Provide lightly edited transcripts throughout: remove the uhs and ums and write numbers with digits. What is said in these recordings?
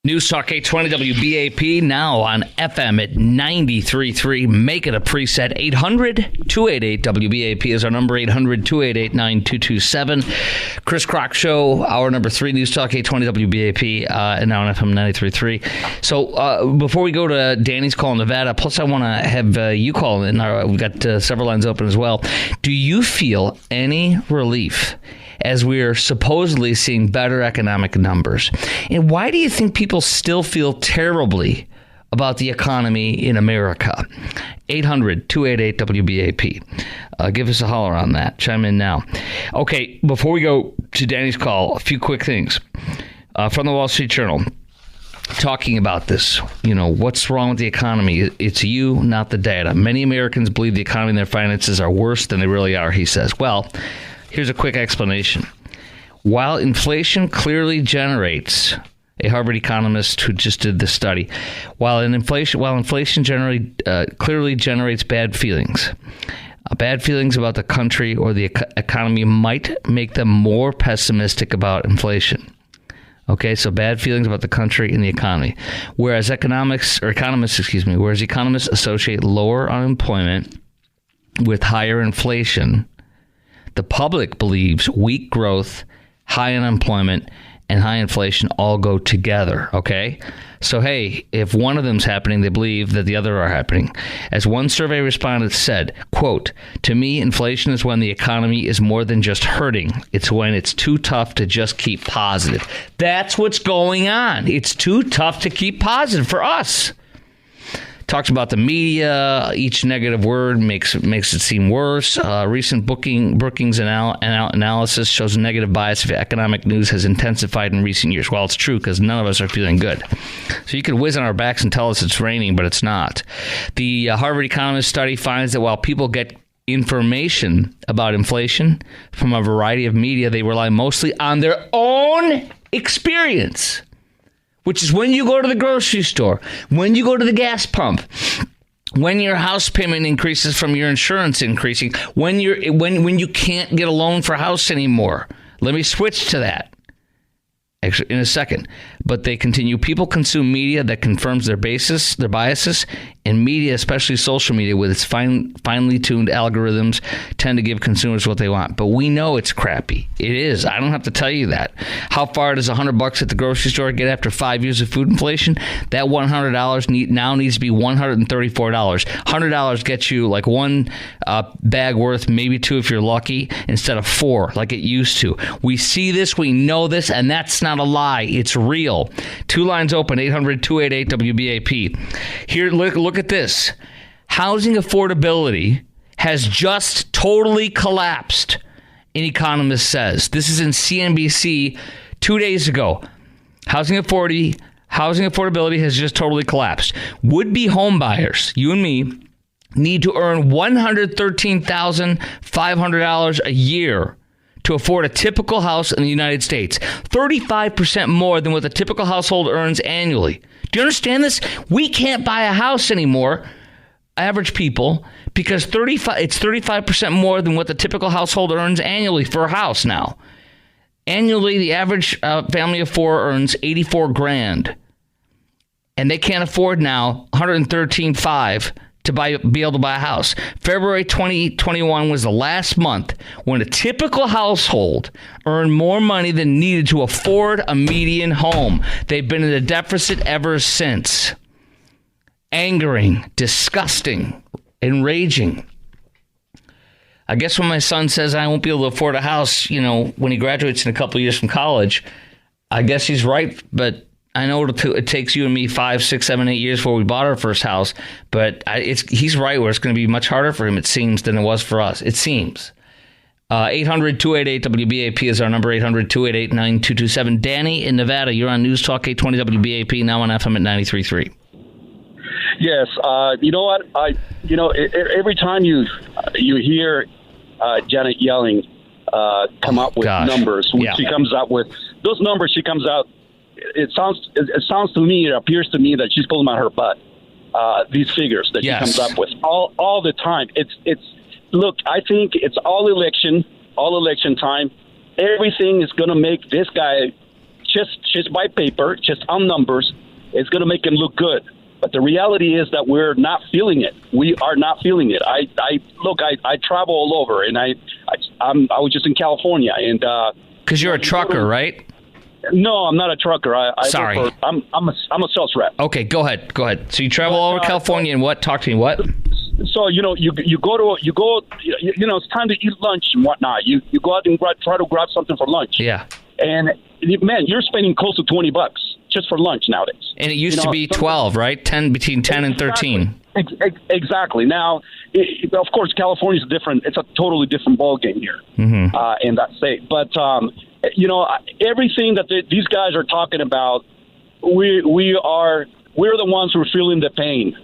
News Talk 820 WBAP, now on FM at 93.3. Make it a preset. 800-288-WBAP is our number, 800-288-9227. Chris Crock Show, hour number 3, News Talk 820 WBAP, and now on FM 93.3. So before we go to Danny's call in Nevada, plus I want to have you call in. We've got several lines open as well. Do you feel any relief as we are supposedly seeing better economic numbers? And why do you think people still feel terribly about the economy in America? 800-288-WBAP. Give us a holler on that. Chime in now. Okay, before we go to Danny's call, a few quick things. From the Wall Street Journal, talking about this, what's wrong with the economy? It's you, not the data. Many Americans believe the economy and their finances are worse than they really are, he says. Well, here's a quick explanation. While inflation clearly generates, a Harvard economist who just did this study, while inflation clearly generates bad feelings about the country or the economy might make them more pessimistic about inflation. Okay, so bad feelings about the country and the economy. Whereas economists associate lower unemployment with higher inflation, the public believes weak growth, high unemployment, and high inflation all go together, okay? So, hey, if one of them's happening, they believe that the other are happening. As one survey respondent said, quote, "To me, inflation is when the economy is more than just hurting. It's when it's too tough to just keep positive." That's what's going on. It's too tough to keep positive for us. Talks about the media. Each negative word makes it seem worse. Recent Brookings analysis shows a negative bias of economic news has intensified in recent years. Well, it's true because none of us are feeling good. So you could whiz on our backs and tell us it's raining, but it's not. The Harvard economist study finds that while people get information about inflation from a variety of media, they rely mostly on their own experience, which is when you go to the grocery store, when you go to the gas pump, when your house payment increases from your insurance increasing, when you can't get a loan for a house anymore. Let me switch to that actually in a second. But they continue. People consume media that confirms their biases, and media, especially social media, with its finely tuned algorithms, tend to give consumers what they want. But we know it's crappy. It is. I don't have to tell you that. How far does $100 at the grocery store get after 5 years of food inflation? That $100 now needs to be $134. $100 gets you like one bag worth, maybe two if you're lucky, instead of 4 like it used to. We see this, we know this, and that's not a lie. It's real. 2 lines open, 800-288-WBAP. Here, look at this. Housing affordability has just totally collapsed, an economist says. This is in CNBC 2 days ago. Housing affordability has just totally collapsed. Would-be home buyers, you and me, need to earn $113,500 a year to afford a typical house in the United States. 35% more than what the typical household earns annually. Do you understand this? We can't buy a house anymore, average people, because it's 35% more than what the typical household earns annually for a house now. Annually, the average family of 4 earns $84,000, and they can't afford now $113,500 to be able to buy a house. February 2021 was the last month when a typical household earned more money than needed to afford a median home. They've been in a deficit ever since. Angering, disgusting, enraging. I guess when my son says I won't be able to afford a house, when he graduates in a couple of years from college, I guess he's right, but I know it takes you and me 5, 6, 7, 8 years before we bought our first house, but he's right where it's going to be much harder for him, it seems, than it was for us. It seems. 800-288-WBAP is our number, 800-288-9227. Danny in Nevada, you're on News Talk 820 WBAP, now on FM at 93.3. Yes, you know what? Every time you hear Janet Yellen come up with numbers, she comes up with those numbers. She comes out. It sounds to me, it appears to me that she's pulling out her butt. These figures that she comes up with all the time. It's look. I think it's all election time. Everything is going to make this guy just by paper, just on numbers, it's going to make him look good. But the reality is that we're not feeling it. We are not feeling it. I travel all over, and I was just in California, and because you're a trucker, right? No, I'm not a trucker. Sorry, I'm a sales rep. Okay, go ahead. So you travel all over California, and what? Talk to me. What? So you go. It's time to eat lunch and whatnot. You go out and try to grab something for lunch. Yeah. And man, you're spending close to $20 just for lunch nowadays. And it used to be 12, right? Between 10 and 13. Exactly. Now, of course, California's different. It's a totally different ballgame here in that state. But everything that these guys are talking about, we're the ones who are feeling the pain.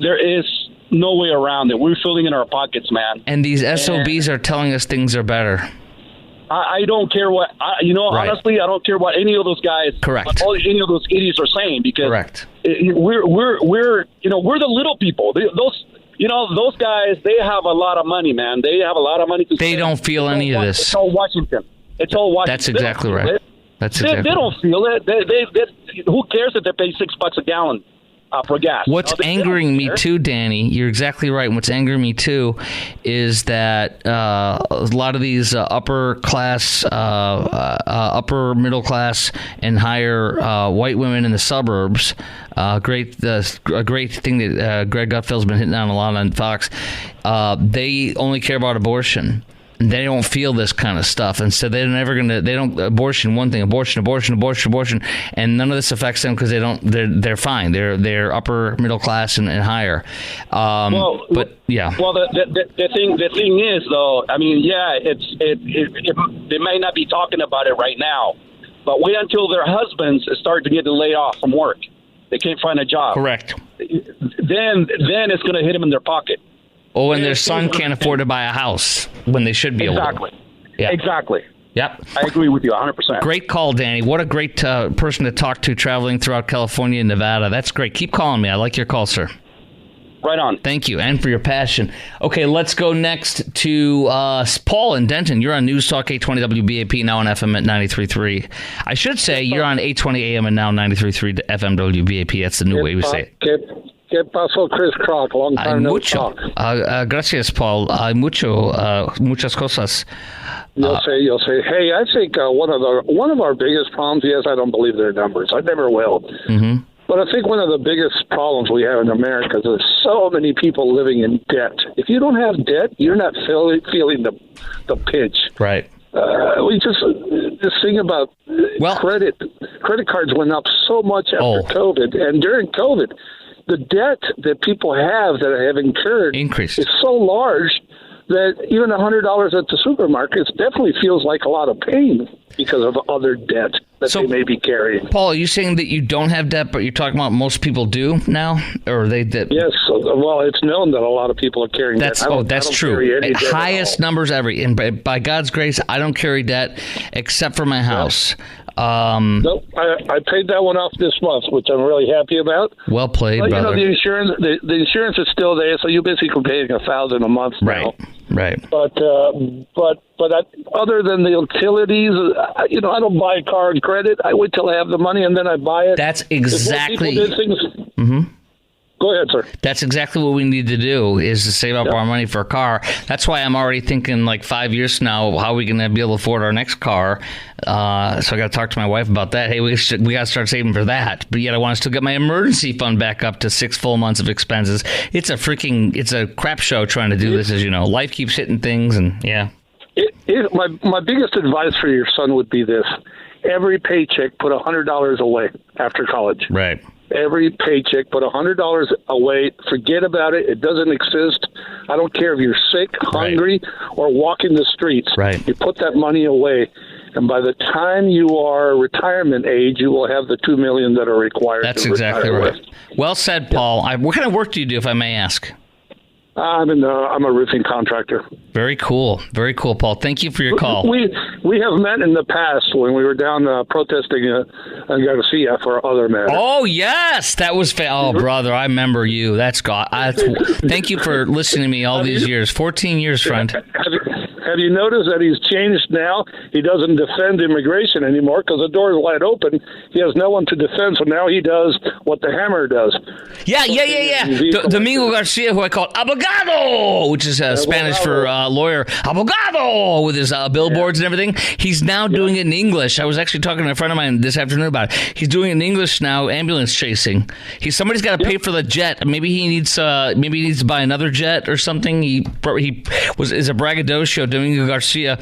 There is no way around it. We're feeling in our pockets, man. And these SOBs are telling us things are better. I don't care what right. Honestly, I don't care what any of those guys, any of those idiots are saying, because we're the little people. Those guys, they have a lot of money, man. They have a lot of money to spend. They don't feel any of this. It's all Washington. That's exactly right. They don't feel it. They who cares if they pay $6 a gallon for gas? What's angering me too, Danny, you're exactly right. And what's angering me too is that a lot of these upper class, upper middle class, and higher white women in the suburbs. A great thing that Greg Gutfeld's been hitting on a lot on Fox. They only care about abortion. They don't feel this kind of stuff, and so abortion, and none of this affects them because they're fine. They're upper middle class and higher. But yeah. Well, the thing is, though, I mean, yeah, they may not be talking about it right now, but wait until their husbands start to get laid off from work. They can't find a job. Correct. Then it's going to hit them in their pocket. Oh, and their son can't afford to buy a house when they should be able to. Exactly. Yeah. Exactly. Yep. I agree with you 100%. Great call, Danny. What a great person to talk to traveling throughout California and Nevada. That's great. Keep calling me. I like your call, sir. Right on. Thank you, and for your passion. Okay, let's go next to Paul in Denton. You're on News Talk 820 WBAP, now on FM at 93.3. I should say you're on 820 AM and now 93.3 FM WBAP. That's the new way we say it. ¿Qué pasó, Chris Crock? Long time no talk. Gracias, Paul. Muchas cosas. You'll say. Hey, I think one of our biggest problems. Yes, I don't believe their numbers. I never will. Mm-hmm. But I think one of the biggest problems we have in America is there's so many people living in debt. If you don't have debt, you're not feeling the pinch. Right. We just think about credit. Credit cards went up so much after COVID, and during COVID, the debt that people have that have incurred increased is so large that even $100 at the supermarket definitely feels like a lot of pain because of other debt that they may be carrying. Paul, are you saying that you don't have debt, but you're talking about most people do now? Or they did? Yes. Well, it's known that a lot of people are carrying debt. That's true. Highest numbers ever. And by God's grace, I don't carry debt except for my house. Nope, I paid that one off this month, which I'm really happy about. Well played, but, brother. The insurance is still there, so you're basically paying $1,000 a month now. Right. But other than the utilities, I don't buy a car on credit. I wait till I have the money and then I buy it. That's exactly. Go ahead, sir. That's exactly what we need to do, is to save up our money for a car. That's why I'm already thinking like 5 years from now, how are we going to be able to afford our next car? So I got to talk to my wife about that. Hey, we got to start saving for that. But yet I want to still get my emergency fund back up to 6 full months of expenses. It's a crap show trying to do this, as you know. Life keeps hitting things, and yeah. My biggest advice for your son would be this. Every paycheck, put $100 away after college. Right. Every paycheck, put $100 away. Forget about it. It doesn't exist. I don't care if you're sick, hungry, or walking the streets. Right. You put that money away, and by the time you are retirement age, you will have the $2 million that are required. That's exactly right. Well said, Paul. What kind of work do you do, if I may ask? I'm a roofing contractor. Very cool, Paul. Thank you for your call. We have met in the past when we were down protesting in Garcia for other matters. Oh yes, that was brother, I remember you. That's God. Thank you for listening to me all these years. 14 years, friend. Have have you noticed that he's changed now? He doesn't defend immigration anymore because the door is wide open. He has no one to defend, so now he does what the hammer does. Yeah. Domingo Garcia, who I call abogado, which is Spanish for lawyer, abogado, with his billboards and everything. He's now doing it in English. I was actually talking to a friend of mine this afternoon about it. He's doing it in English now, ambulance chasing. Somebody's got to pay for the jet. Maybe he needs to buy another jet or something. He is a braggadocio, Domingo Garcia,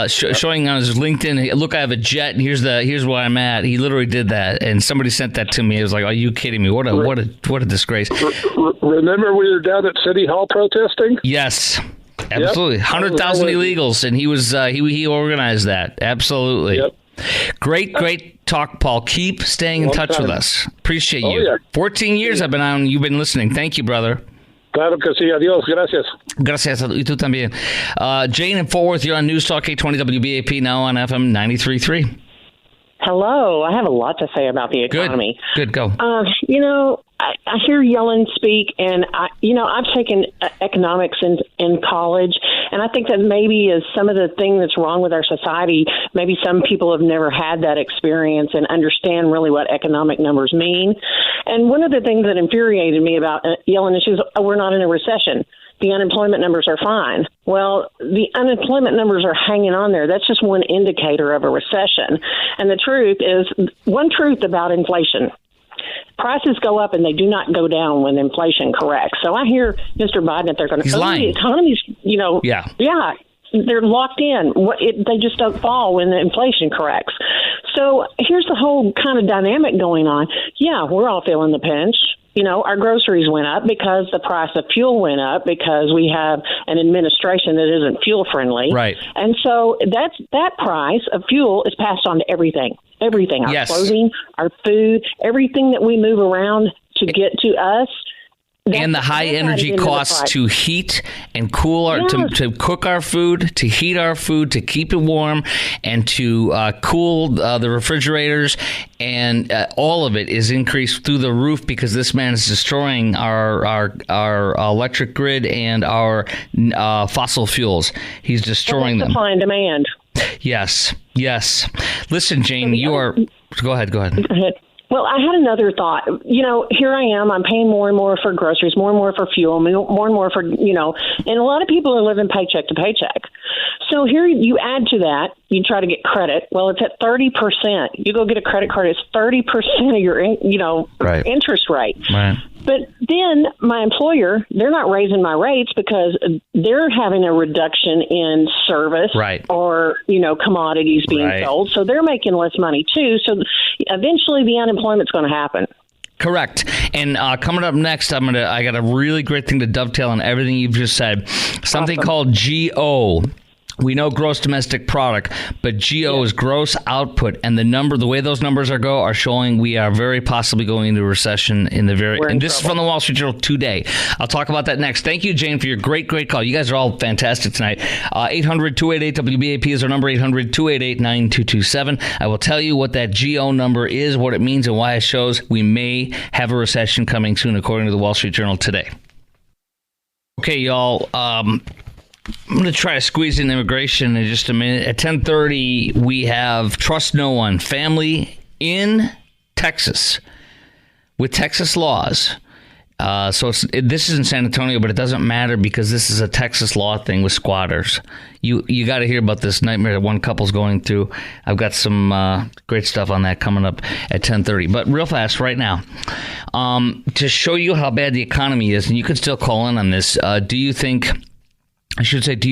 showing on his LinkedIn, look, I have a jet, and here's where I'm at. He literally did that, and somebody sent that to me. I was like, are you kidding me? What a disgrace. Remember we were down at City Hall protesting? Yes. Absolutely. 100,000 illegals, and he organized that. Absolutely. Yep. Great talk, Paul. Keep staying in touch with us. Appreciate you. Yeah. 14 years I've been on. You've been listening. Thank you, brother. Claro que sí. Adiós. Gracias. Gracias. Y tú también. Jane in Fort Worth, you're on News Talk 820 WBAP, now on FM 93.3. Hello. I have a lot to say about the economy. Good. Go. I hear Yellen speak, and I've taken economics in college, and I think that maybe is some of the thing that's wrong with our society. Maybe some people have never had that experience and understand really what economic numbers mean. And one of the things that infuriated me about Yellen is she was, we're not in a recession. The unemployment numbers are fine. Well, the unemployment numbers are hanging on there. That's just one indicator of a recession. And the truth is, one truth about inflation: prices go up and they do not go down when inflation corrects. So I hear Mr. Biden that they're going to, the economy's, they're locked in. They just don't fall when the inflation corrects. So here's the whole kind of dynamic going on. Yeah, we're all feeling the pinch. Our groceries went up because the price of fuel went up because we have an administration that isn't fuel friendly. Right. And so that price of fuel is passed on to everything. Everything, our clothing, our food, everything that we move around to get to us. And the high energy costs to heat and cool to cook our food, to heat our food, to keep it warm, and to cool the refrigerators, and all of it is increased through the roof because this man is destroying our electric grid and our fossil fuels. He's destroying them. Supply and demand. Yes. Listen, Jane, you are. Go ahead. Well, I had another thought. Here I am. I'm paying more and more for groceries, more and more for fuel, more and more for, and a lot of people are living paycheck to paycheck. So here you add to that, you try to get credit. Well, it's at 30%. You go get a credit card, it's 30% of your, interest rate. Right. But then my employer, they're not raising my rates because they're having a reduction in service or, commodities being sold. So they're making less money too. So eventually the unemployment's going to happen. Correct. And coming up next, I got a really great thing to dovetail on everything you've just said. Something called GO. We know gross domestic product, but GO is gross output, and the way those numbers are showing we are very possibly going into a recession and this is from the Wall Street Journal today. I'll talk about that next. Thank you, Jane, for your great call. You guys are all fantastic tonight. 800-288-WBAP is our number, 800-288-9227. I will tell you what that GO number is, what it means, and why it shows we may have a recession coming soon, according to the Wall Street Journal today. Okay, y'all. I'm going to try to squeeze in immigration in just a minute. At 10:30, we have Trust No One, family in Texas with Texas laws. This is in San Antonio, but it doesn't matter because this is a Texas law thing with squatters. You got to hear about this nightmare that one couple's going through. I've got some great stuff on that coming up at 10:30. But real fast right now, to show you how bad the economy is, and you can still call in on this, do you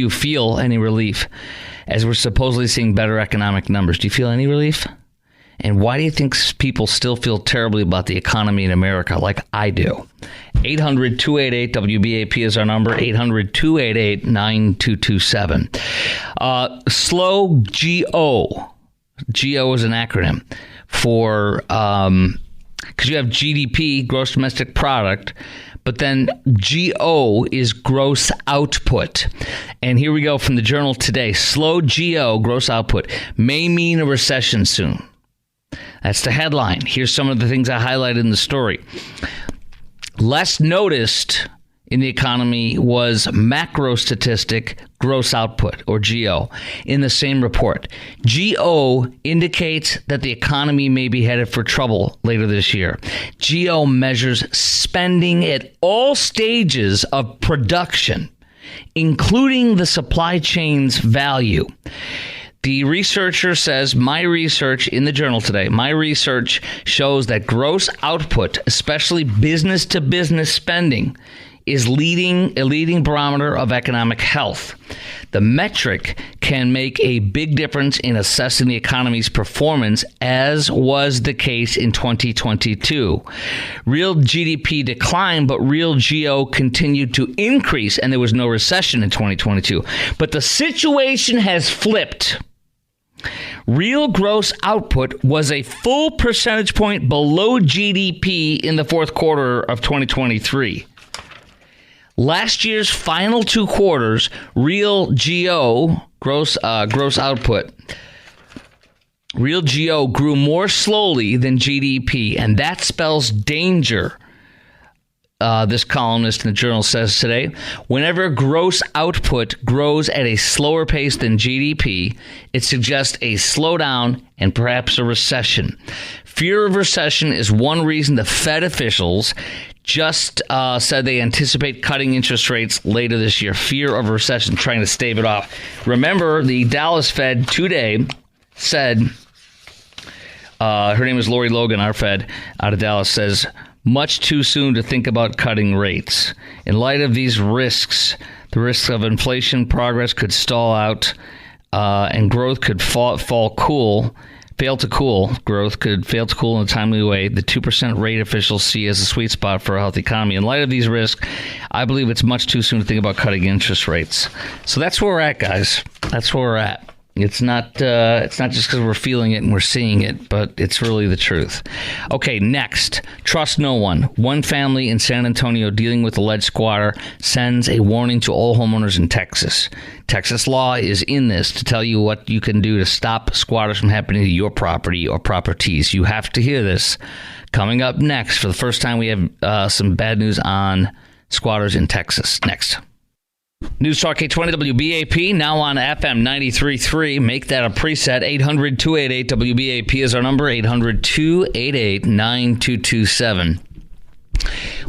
feel any relief as we're supposedly seeing better economic numbers? Do you feel any relief? And why do you think people still feel terribly about the economy in America like I do? 800-288-WBAP is our number, 800-288-9227. Slow GO. GO is an acronym for, because you have GDP, gross domestic product, but then GO is gross output. And here we go from the Journal today. Slow GO, gross output, may mean a recession soon. That's the headline. Here's some of the things I highlighted in the story. Less noticed in the economy was macro statistic gross output, or GO, in the same report. GO indicates that the economy may be headed for trouble later this year. GO measures spending at all stages of production, including the supply chain's value. The researcher says, my research in the journal today, my research shows that gross output, especially business-to-business spending, is a leading barometer of economic health. The metric can make a big difference in assessing the economy's performance, as was the case in 2022. Real GDP declined, but real GO continued to increase, and there was no recession in 2022. But the situation has flipped. Real gross output was a full percentage point below GDP in the fourth quarter of 2023. Last year's final 2 quarters, real GO, gross output, real GO grew more slowly than GDP, and that spells danger. This columnist in the journal says today, whenever gross output grows at a slower pace than GDP, it suggests a slowdown and perhaps a recession. Fear of recession is one reason the Fed officials just said they anticipate cutting interest rates later this year. Fear of recession, trying to stave it off. Remember, the Dallas Fed today said, her name is Lori Logan, our Fed out of Dallas, says, much too soon to think about cutting rates. In light of these risks, the risks of inflation progress could stall out and growth could fail to cool. Growth could fail to cool in a timely way. The 2% rate officials see as a sweet spot for a healthy economy. In light of these risks, I believe it's much too soon to think about cutting interest rates. So that's where we're at, guys. That's where we're at. It's not just because we're feeling it and we're seeing it, but it's really the truth. Okay, next. Trust no one. One family in San Antonio dealing with alleged squatter sends a warning to all homeowners in Texas. Texas law is in this to tell you what you can do to stop squatters from happening to your property or properties. You have to hear this. Coming up next, for the first time, we have some bad news on squatters in Texas. Next. News Talk 820 WBAP, now on FM 93.3. Make that a preset. 800-288-WBAP is our number, 800-288-9227.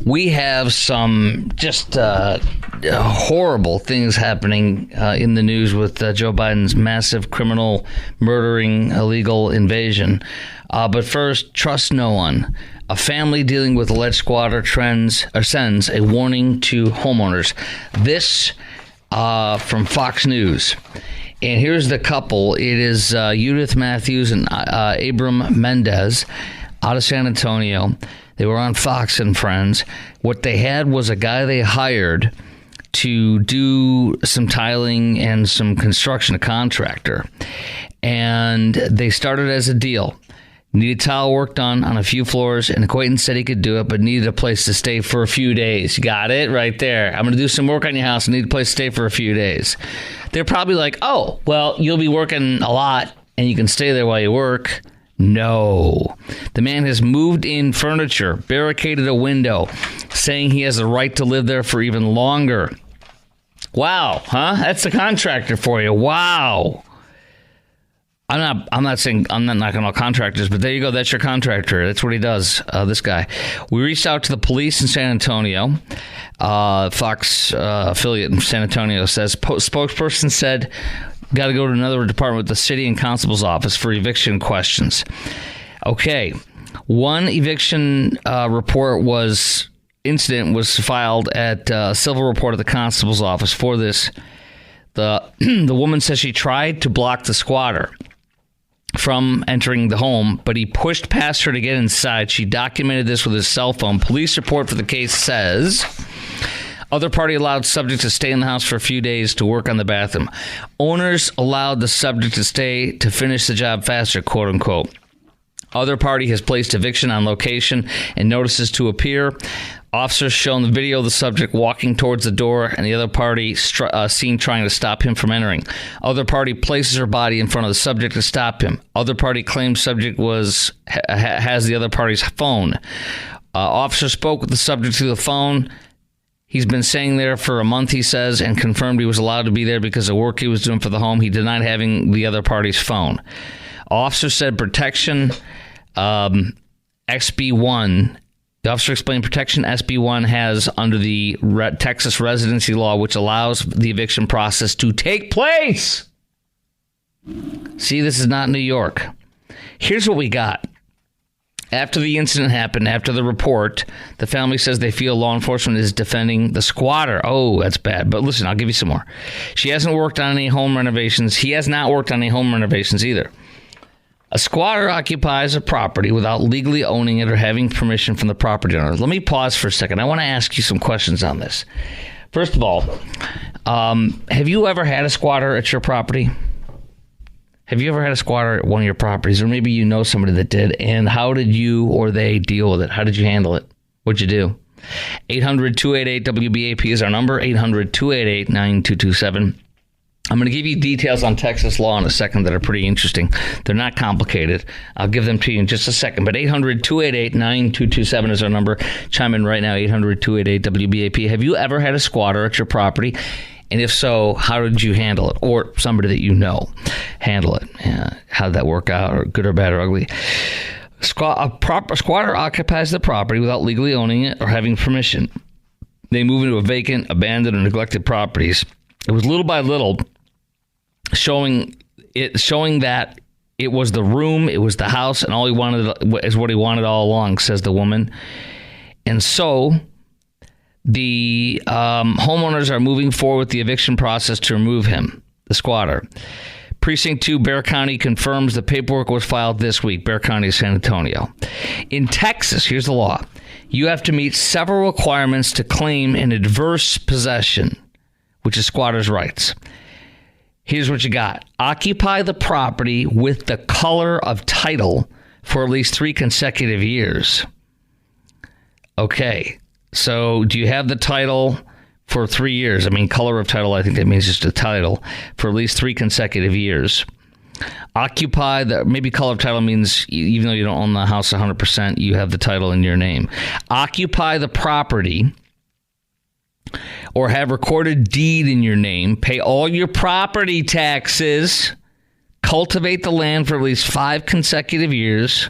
We have some just horrible things happening in the news with Joe Biden's massive criminal, murdering, illegal invasion. But first, trust no one. A family dealing with alleged squatter sends a warning to homeowners. This from Fox News. And here's the couple. It is Judith Matthews and Abram Mendez out of San Antonio. They were on Fox and Friends. What they had was a guy they hired to do some tiling and some construction, a contractor. And they started as a deal. Needed tile work done on a few floors. An acquaintance said he could do it, but needed a place to stay for a few days. You got it right there. I'm going to do some work on your house. I need a place to stay for a few days. They're probably like, oh, well, you'll be working a lot and you can stay there while you work. No. The man has moved in furniture, barricaded a window, saying he has the right to live there for even longer. Wow, huh? That's the contractor for you. Wow. I'm not saying I'm not knocking all contractors, but there you go. That's your contractor. That's what he does. This guy. We reached out to the police in San Antonio. Fox affiliate in San Antonio says spokesperson said, got to go to another department with the city and constable's office for eviction questions. Okay. One eviction incident was filed at civil report at the constable's office for this. The woman says she tried to block the squatter from entering the home, but he pushed past her to get inside. She documented this with his cell phone. Police report for the case says other party allowed subject to stay in the house for a few days to work on the bathroom. Owners allowed the subject to stay to finish the job faster, quote unquote. Other party has placed eviction on location and notices to appear. Officers show in the video the subject walking towards the door and the other party seen trying to stop him from entering. Other party places her body in front of the subject to stop him. Other party claims subject has the other party's phone. Officer spoke with the subject through the phone. He's been staying there for a month, he says, and confirmed he was allowed to be there because of work he was doing for the home. He denied having the other party's phone. Officer said protection SB1. The officer explained protection SB1 has under the Texas residency law, which allows the eviction process to take place. See, this is not New York. Here's what we got. After the incident happened, after the report, the family says they feel law enforcement is defending the squatter. Oh, that's bad. But listen, I'll give you some more. She hasn't worked on any home renovations. He has not worked on any home renovations either. A squatter occupies a property without legally owning it or having permission from the property owner. Let me pause for a second. I want to ask you some questions on this. First of all, have you ever had a squatter at your property? Have you ever had a squatter at one of your properties? Or maybe you know somebody that did. And how did you or they deal with it? How did you handle it? What'd you do? 800-288-WBAP is our number. 800-288-9227. I'm going to give you details on Texas law in a second that are pretty interesting. They're not complicated. I'll give them to you in just a second. But 800-288-9227 is our number. Chime in right now, 800-288-WBAP. Have you ever had a squatter at your property? And if so, how did you handle it? Or somebody that you know handle it? How did that work out, or good or bad or ugly? A squatter occupies the property without legally owning it or having permission. They move into a vacant, abandoned, or neglected properties. It was little by little showing that it was the room, it was the house, and all he wanted is what he wanted all along, says the woman. And so the homeowners are moving forward with the eviction process to remove him, the squatter. Precinct 2, Bexar County confirms the paperwork was filed this week. Bexar County, San Antonio. In Texas, here's the law. You have to meet several requirements to claim an adverse possession, which is squatter's rights. Here's what you got. Occupy the property with the color of title for at least 3 consecutive years. Okay. So do you have the title for 3 years? I mean, color of title, I think that means just a title for at least 3 consecutive years. Occupy maybe color of title means even though you don't own the house 100%, you have the title in your name. Occupy the property or have recorded deed in your name. Pay all your property taxes. Cultivate the land for at least 5 consecutive years.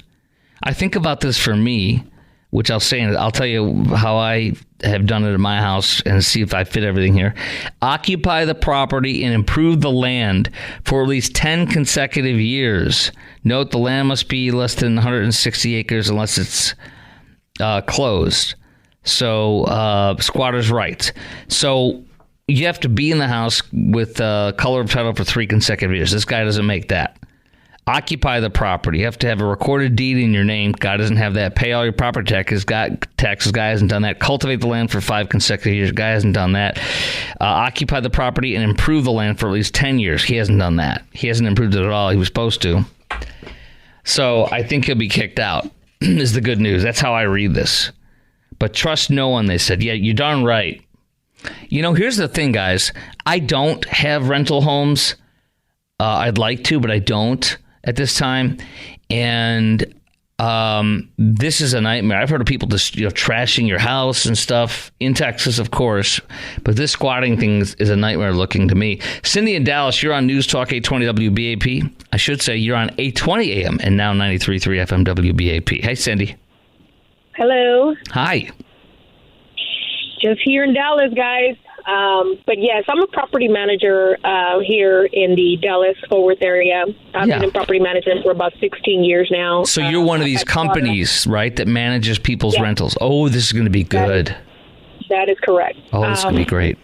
I think about this for me, which I'll tell you how I have done it in my house and see if I fit everything here. Occupy the property and improve the land for at least 10 consecutive years. Note the land must be less than 160 acres unless it's closed. So squatter's rights. So you have to be in the house with color of title for 3 consecutive years. This guy doesn't make that. Occupy the property. You have to have a recorded deed in your name. Guy doesn't have that. Pay all your property taxes. Guy hasn't done that. Cultivate the land for 5 consecutive years. Guy hasn't done that. Occupy the property and improve the land for at least 10 years. He hasn't done that. He hasn't improved it at all. He was supposed to. So I think he'll be kicked out is the good news. That's how I read this. But trust no one, they said. Yeah, you're darn right. You know, here's the thing, guys. I don't have rental homes. I'd like to, but I don't at this time. And this is a nightmare. I've heard of people just trashing your house and stuff in Texas, of course. But this squatting thing is a nightmare looking to me. Cindy in Dallas, you're on News Talk 820 WBAP. I should say you're on 820 AM and now 93.3 FM WBAP. Hey, Cindy. Hello. Hi. Just here in Dallas, guys. But yes, I'm a property manager here in the Dallas-Fort Worth area. I've been in property management for about 16 years now. So you're one of these companies, right, that manages people's rentals. Oh, this is going to be good. That is correct. Oh, this is going to be great.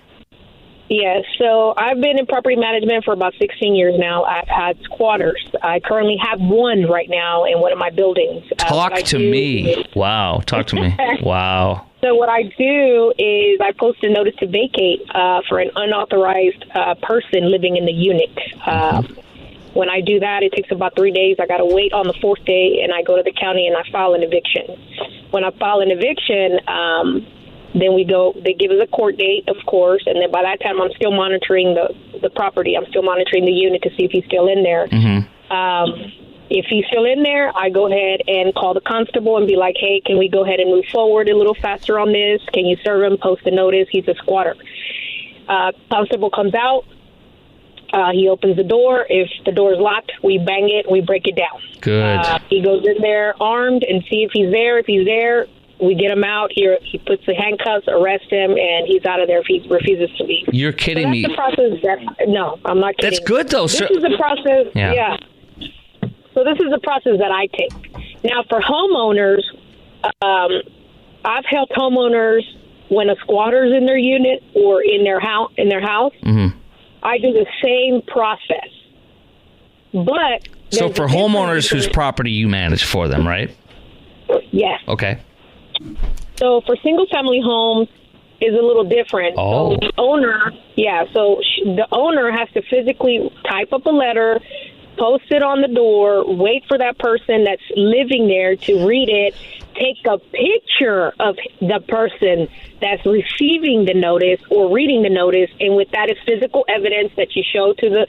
Yes, so I've been in property management for about 16 years now. I've had squatters. I currently have one right now in one of my buildings. Talk to me. Wow. Talk to me. Wow. So what I do is I post a notice to vacate for an unauthorized person living in the unit. When I do that, it takes about 3 days. I got to wait on the 4th day, and I go to the county and I file an eviction. When I file an eviction, then they give us a court date, of course, and then by that time I'm still monitoring the property. I'm still monitoring the unit to see if he's still in there. If he's still in there, I go ahead and call the constable and be like, hey, can we go ahead and move forward a little faster on this? Can you serve him, post a notice? He's a squatter. Constable comes out. He opens the door. If the door is locked, we bang it. We break it down. Good. He goes in there armed and see if he's there. If he's there, we get him out. He puts the handcuffs, arrest him, and he's out of there if he refuses to leave. You're kidding me. The process no, I'm not kidding. That's good, though. This is the process. Yeah. So this is the process that I take. Now, for homeowners, I've helped homeowners when a squatter's in their unit or in their house. Mm-hmm. I do the same process. But so for homeowners whose property you manage for them, right? Yes. Okay. So for single-family homes is a little different. Oh. So the owner has to physically type up a letter, post it on the door, wait for that person that's living there to read it, take a picture of the person that's receiving the notice or reading the notice, and with that is physical evidence that you show to the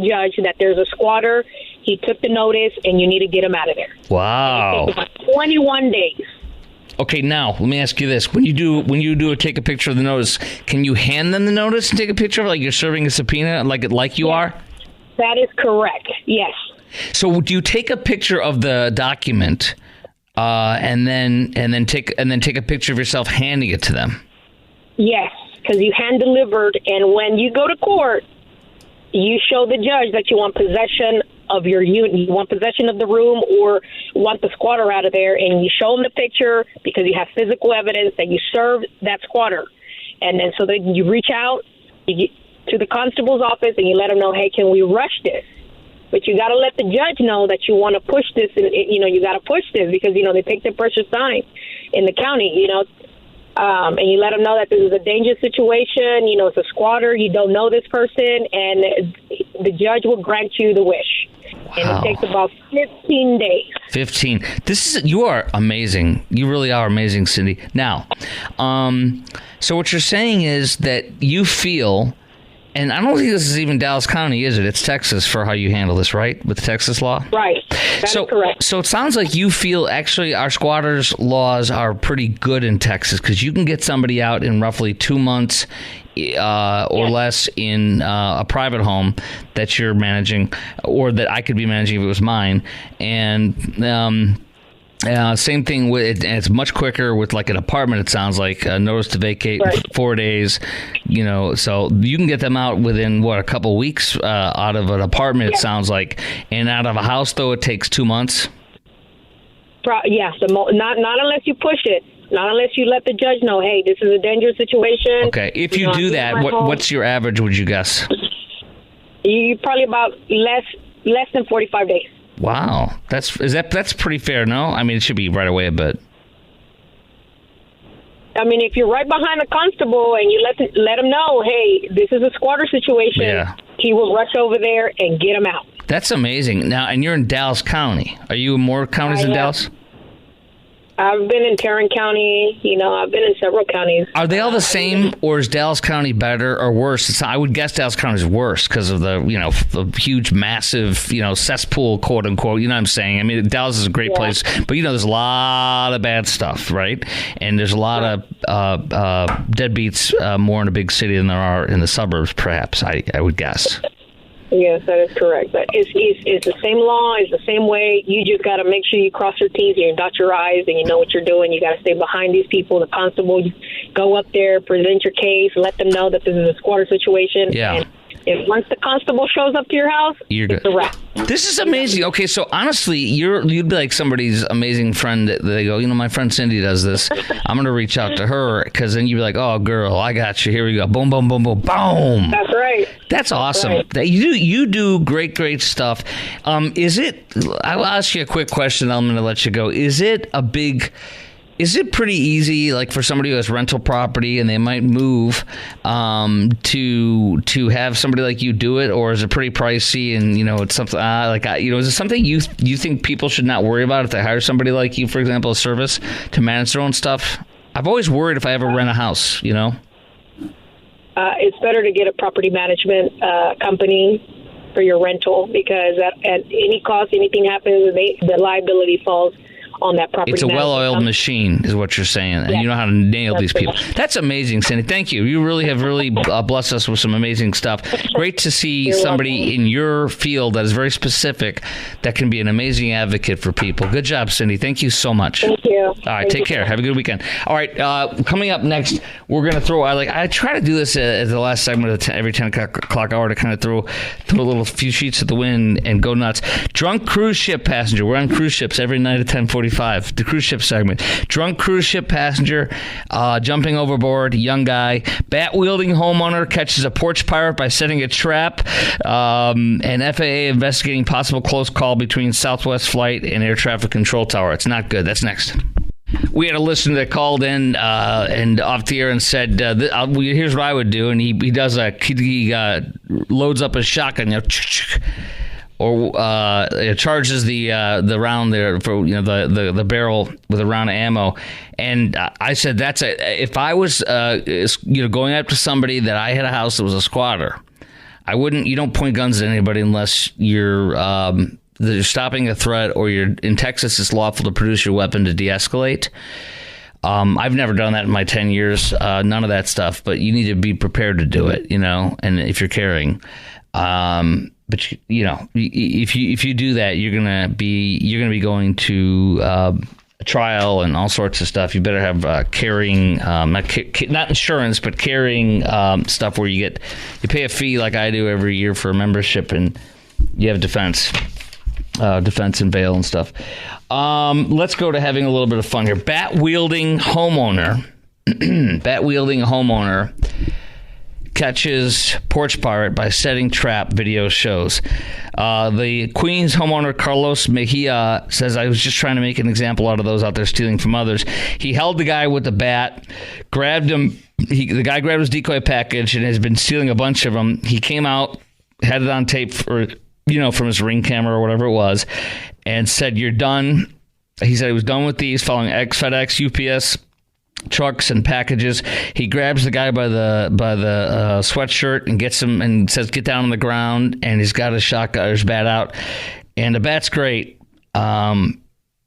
judge that there's a squatter, he took the notice, and you need to get him out of there. Wow. It takes about 21 days. Okay, now let me ask you this: when you do take a picture of the notice, can you hand them the notice and take a picture of it like you're serving a subpoena, like you are? That is correct. Yes. So do you take a picture of the document and then take a picture of yourself handing it to them? Yes, because you hand delivered, and when you go to court, you show the judge that you want possession of your unit, you want possession of the room, or want the squatter out of there, and you show them the picture because you have physical evidence that you served that squatter, and then so then you reach out to the constable's office and you let them know, hey, can we rush this? But you got to let the judge know that you want to push this, and you got to push this because they take their precious time in the county, and you let them know that this is a dangerous situation. It's a squatter. You don't know this person, and the judge will grant you the wish. Wow. And it takes about 15 days. 15. You are amazing. You really are amazing, Cindy. Now, so what you're saying is that you feel. And I don't think this is even Dallas County, is it? It's Texas for how you handle this, right? With the Texas law? Right. That's correct. So it sounds like you feel actually our squatters' laws are pretty good in Texas because you can get somebody out in roughly 2 months or less in a private home that you're managing or that I could be managing if it was mine. And same thing with and it's much quicker with like an apartment. It sounds like a notice to vacate 4 days, so you can get them out within a couple weeks out of an apartment. It sounds like, and out of a house though it takes 2 months. Not unless you push it. Not unless you let the judge know, hey, this is a dangerous situation. Okay, if you do that, what's your average? Would you guess? You probably about less than 45 days. Wow, that's pretty fair, no? I mean, it should be right away a bit. I mean, if you're right behind the constable and you let him know, hey, this is a squatter situation, he will rush over there and get him out. That's amazing. Now, and you're in Dallas County. Are you in more counties than Dallas? I've been in Tarrant County. I've been in several counties. Are they all the same, or is Dallas County better or worse? I would guess Dallas County is worse because of the huge, massive, cesspool, quote unquote. You know what I'm saying? I mean, Dallas is a great place, but there's a lot of bad stuff, right? And there's a lot of deadbeats more in a big city than there are in the suburbs, perhaps. I would guess. Yes, that is correct. But it's the same law. It's the same way. You just got to make sure you cross your T's and you dot your I's and you know what you're doing. You got to stay behind these people. The constable, you go up there, present your case, let them know that this is a squatter situation. Yeah. And if once the constable shows up to your house, it's a wrap. This is amazing. Okay, so honestly, you'd be like somebody's amazing friend that they go, my friend Cindy does this. I'm going to reach out to her because then you'd be like, oh, girl, I got you. Here we go. Boom, boom, boom, boom, boom. That's right. That's awesome. Right. You do great stuff. I'll ask you a quick question. I'm going to let you go. Is it pretty easy, like for somebody who has rental property and they might move, to have somebody like you do it, or is it pretty pricey? And it's something is it something you think people should not worry about if they hire somebody like you, for example, a service to manage their own stuff? I've always worried if I ever rent a house. It's better to get a property management company for your rental, because at any cost, anything happens, the liability falls on that property. It's a well-oiled machine, is what you're saying, and you know how to nail these people. That's amazing, Cindy. Thank you. You really have blessed us with some amazing stuff. Great to see somebody in your field that is very specific that can be an amazing advocate for people. Good job, Cindy. Thank you so much. Thank you. All right, take care. Have a good weekend. All right, coming up next, we're going to throw. I try to do this at the last segment of every 10 o'clock hour to kind of throw a little few sheets of the wind and go nuts. Drunk cruise ship passenger. We're on cruise ships every night at 10:45. The cruise ship segment. Drunk cruise ship passenger jumping overboard, young guy. Bat-wielding homeowner catches a porch pirate by setting a trap. And FAA investigating possible close call between Southwest Flight and Air Traffic Control Tower. It's not good. That's next. We had a listener that called in and off the air and said, here's what I would do. And he does he loads up a shotgun, or charges the round there for the barrel with a round of ammo. And I said if I was going after somebody that I had a house that was a squatter, you don't point guns at anybody unless you're stopping a threat, or you're in Texas. It's lawful to produce your weapon to de-escalate. I've never done that in my 10 years, none of that stuff. But you need to be prepared to do it, and if you're carrying. But if you do that, you're gonna be going to a trial and all sorts of stuff. You better have carrying, not insurance, but carrying stuff where you pay a fee like I do every year for a membership, and you have defense and bail and stuff. Let's go to having a little bit of fun here. Bat-wielding homeowner catches porch pirate by setting trap, video shows. The Queens homeowner Carlos Mejia says, I was just trying to make an example out of those out there stealing from others. He held the guy with the bat, grabbed him. The guy grabbed his decoy package and has been stealing a bunch of them. He came out, had it on tape from his Ring camera or whatever it was, and said, you're done. He said he was done with these, following FedEx, UPS trucks and packages. He grabs the guy by the sweatshirt and gets him and says, get down on the ground, and he's got his shotgun or his bat out. And the bat's great, but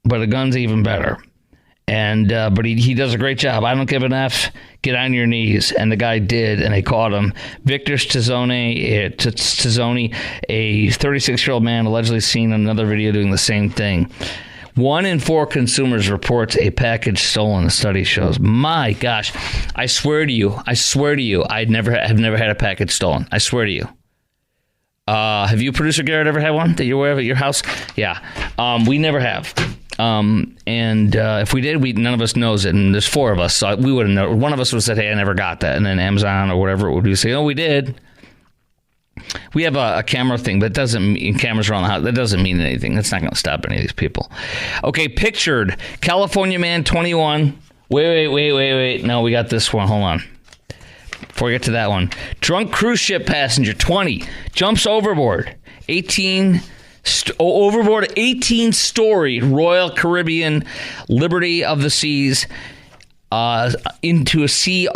a gun's even better. And but he does a great job. I don't give an F. Get on your knees. And the guy did, and they caught him. Victor Stazzoni, a 36-year-old man, allegedly seen in another video doing the same thing. 1 in 4 consumers reports a package stolen, the study shows. My gosh. I swear to you, have never had a package stolen. I swear to you. Have you, Producer Garrett, ever had one that you're aware of at your house? Yeah. We never have. And if we did, none of us knows it. And there's 4 of us, so we wouldn't know. One of us would have said, hey, I never got that. And then Amazon or whatever it would be say, oh, we did. We have a camera thing, but it doesn't mean cameras around the house. That doesn't mean anything. That's not going to stop any of these people. Okay, pictured. California man, 21. Wait. No, we got this one. Hold on. Before we get to that one. Drunk cruise ship passenger, 20. Jumps overboard. 18-story Royal Caribbean Liberty of the Seas into a sea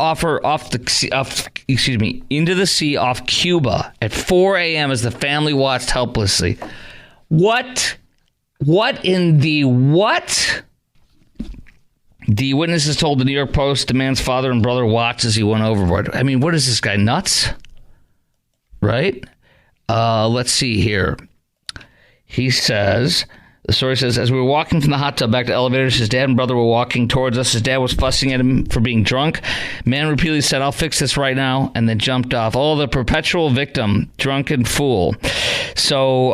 into the sea off Cuba at 4 a.m. as the family watched helplessly. What in the what? The witnesses told the New York Post the man's father and brother watched as he went overboard. I mean, what is this guy, nuts? Right? Let's see here. He says, the story says, as we were walking from the hot tub back to elevators, his dad and brother were walking towards us. His dad was fussing at him for being drunk. Man repeatedly said, I'll fix this right now, and then jumped off. Oh, the perpetual victim, drunken fool. So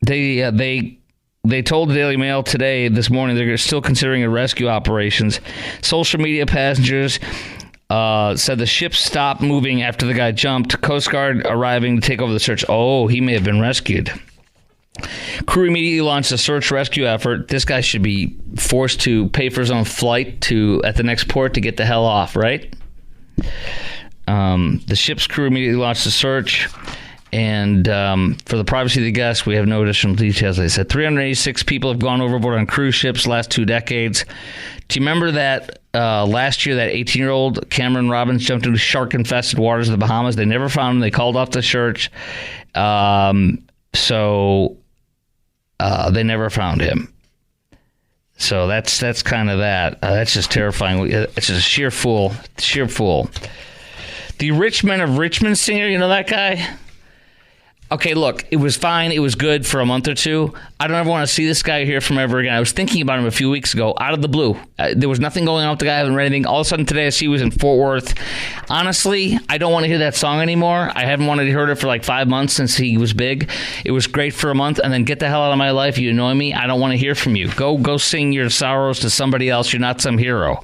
they told the Daily Mail this morning they're still considering rescue operations. Social media passengers said the ship stopped moving after the guy jumped. Coast Guard arriving to take over the search. Oh, he may have been rescued. Crew immediately launched a search rescue effort. This guy should be forced to pay for his own flight at the next port to get the hell off, right? The ship's crew immediately launched a search, And for the privacy of the guests, we have no additional details. They said 386 people have gone overboard on cruise ships last 2 decades. Do you remember that last year that 18-year-old Cameron Robbins jumped into shark-infested waters of the Bahamas? They never found him. They called off the search. So they never found him. So that's kind of that. That's just terrifying. It's just a sheer fool. The Rich Men of Richmond singer, you know that guy? Okay, look, it was fine. It was good for a month or two. I don't ever want to see this guy or hear from him ever again. I was thinking about him a few weeks ago, out of the blue. There was nothing going on with the guy. I haven't read anything. All of a sudden today, I see he was in Fort Worth. Honestly, I don't want to hear that song anymore. I haven't wanted to hear it for like 5 months since he was big. It was great for a month, and then get the hell out of my life. You annoy me. I don't want to hear from you. Go sing your sorrows to somebody else. You're not some hero.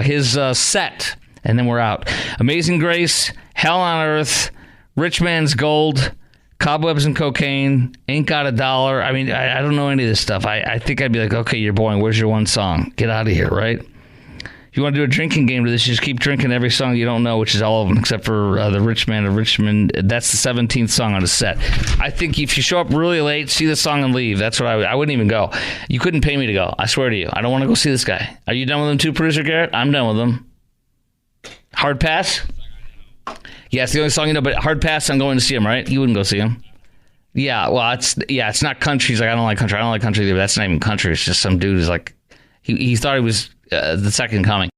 His set, and then we're out. Amazing Grace, Hell on Earth, Rich Man's Gold, Cobwebs and Cocaine, Ain't Got a Dollar. I mean, I don't know any of this stuff. I think I'd be like, okay, you're boring. Where's your one song? Get out of here, right? If you want to do a drinking game to this, you just keep drinking every song you don't know, which is all of them except for the Rich Man of Richmond. That's the 17th song on the set. I think if you show up really late, see the song and leave. That's what I wouldn't even go. You couldn't pay me to go. I swear to you. I don't want to go see this guy. Are you done with him too, Producer Garrett? I'm done with him. Hard pass? Yeah, it's the only song you know, but hard pass, I'm going to see him, right? You wouldn't go see him. Yeah, well, it's not country. He's like, I don't like country. I don't like country either, but that's not even country. It's just some dude who's like, he thought he was the second coming.